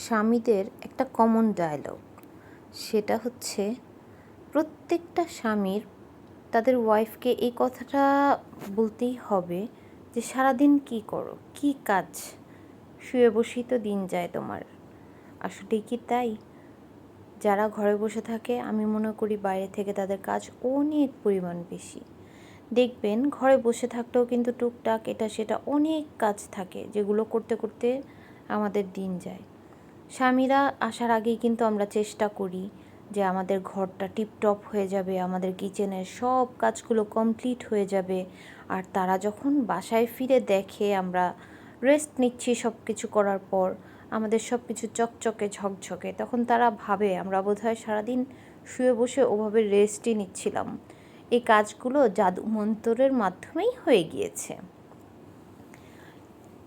স্বামীদের একটা common dialogue, সেটা হচ্ছে প্রত্যেকটা স্বামীর তাদের ওয়াইফকে এই কথাটা বলতেই হবে যে সারাদিন কী করো, কী কাজ, শুয়ে বসেই তো দিন যায় তোমার। আসলেই কি তাই? যারা ঘরে বসে থাকে আমি মনে করি বাইরে থেকে তাদের কাজ অনেক পরিমাণ বেশি। দেখবেন ঘরে বসে থাকলেও কিন্তু টুকটাক এটা সেটা অনেক কাজ থাকে, যেগুলো করতে করতে আমাদের দিন যায়। স্বামীরা আসার আগেই কিন্তু আমরা চেষ্টা করি যে আমাদের ঘরটা টিপটপ হয়ে যাবে, আমাদের কিচেনের সব কাজগুলো কমপ্লিট হয়ে যাবে। আর তারা যখন বাসায় ফিরে দেখে আমরা রেস্ট নিচ্ছি সব কিছু করার পর, আমাদের সব কিছু চকচকে ঝকঝকে, তখন তারা ভাবে আমরা বোধহয় সারাদিন শুয়ে বসে ওভাবে রেস্টই নিচ্ছিলাম। এই কাজগুলো জাদু মন্তরের মাধ্যমেই হয়ে গিয়েছে।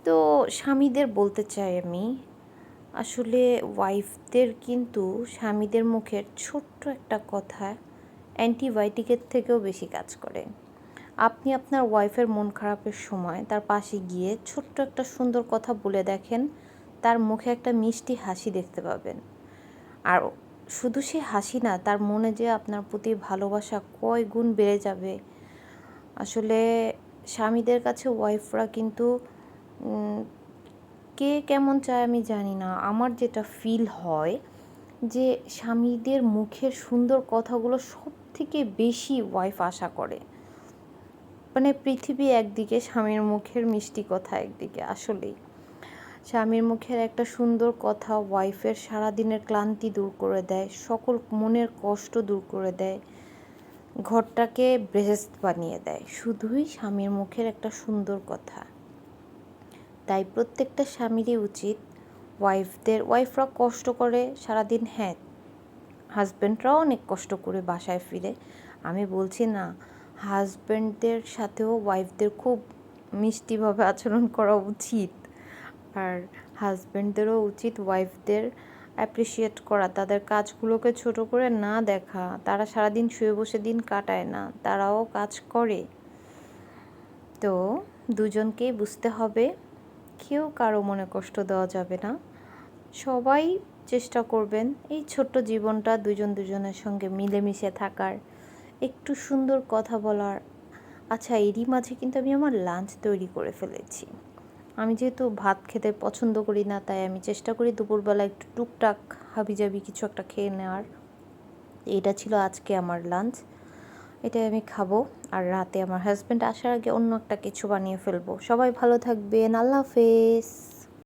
তো স্বামীদের বলতে চাই আমি, আসলে ওয়াইফদের কিন্তু স্বামীদের মুখের ছোট্ট একটা কথা অ্যান্টিবায়োটিকের থেকেও বেশি কাজ করে। আপনি আপনার ওয়াইফের মন খারাপের সময় তার পাশে গিয়ে ছোট্ট একটা সুন্দর কথা বলে দেখেন, তার মুখে একটা মিষ্টি হাসি দেখতে পাবেন। আর শুধু সে হাসি না, তার মনে যে আপনার প্রতি ভালোবাসা কয় গুণ বেড়ে যাবে। আসলে স্বামীদের কাছে ওয়াইফরা কিন্তু কে কেমন চায় আমি জানি না, আমার যেটা ফিল হয় যে স্বামীদের মুখের সুন্দর কথাগুলো সব থেকে বেশি ওয়াইফ আশা করে। মানে পৃথিবী একদিকে, স্বামীর মুখের মিষ্টি কথা একদিকে। আসলেই স্বামীর মুখের একটা সুন্দর কথা ওয়াইফের সারাদিনের ক্লান্তি দূর করে দেয়, সকল মনের কষ্ট দূর করে দেয়, ঘরটাকে বেহেশত বানিয়ে দেয় শুধুই স্বামীর মুখের একটা সুন্দর কথা। তাই প্রত্যেকটা স্বামীরই উচিত ওয়াইফরা কষ্ট করে সারাদিন, হ্যাঁ হাজব্যান্ডরাও অনেক কষ্ট করে বাসায় ফিরে, আমি বলছি না, হাজব্যান্ডদের সাথেও ওয়াইফদের খুব মিষ্টিভাবে আচরণ করা উচিত। আর হাজব্যান্ডদেরও উচিত ওয়াইফদের অ্যাপ্রিসিয়েট করা, তাদের কাজগুলোকে ছোট করে না দেখা। তারা সারাদিন শুয়ে বসে দিন কাটায় না, তারাও কাজ করে। তো দুজনকেই বুঝতে হবে, কেউ কারো মনে কষ্ট দেওয়া যাবে না। সবাই চেষ্টা করবেন এই ছোট্ট জীবনটা দুজনের সঙ্গে মিলেমিশে থাকার, একটু সুন্দর কথা বলার। আচ্ছা, এরই মাঝে কিন্তু আমি আমার লাঞ্চ তৈরি করে ফেলেছি। আমি যেহেতু ভাত খেতে পছন্দ করি না, তাই আমি চেষ্টা করি দুপুরবেলা একটু টুকটাক হাবিজাবি কিছু একটা খেয়ে নেওয়ার। এটা ছিল আজকে আমার লাঞ্চ, এটাই আমি খাবো। আর রাতে আমার হাজব্যান্ড আসার আগে অন্য একটা কিছু বানিয়ে ফেলবো। সবাই ভালো থাকবেন, আল্লাহ হাফেজ।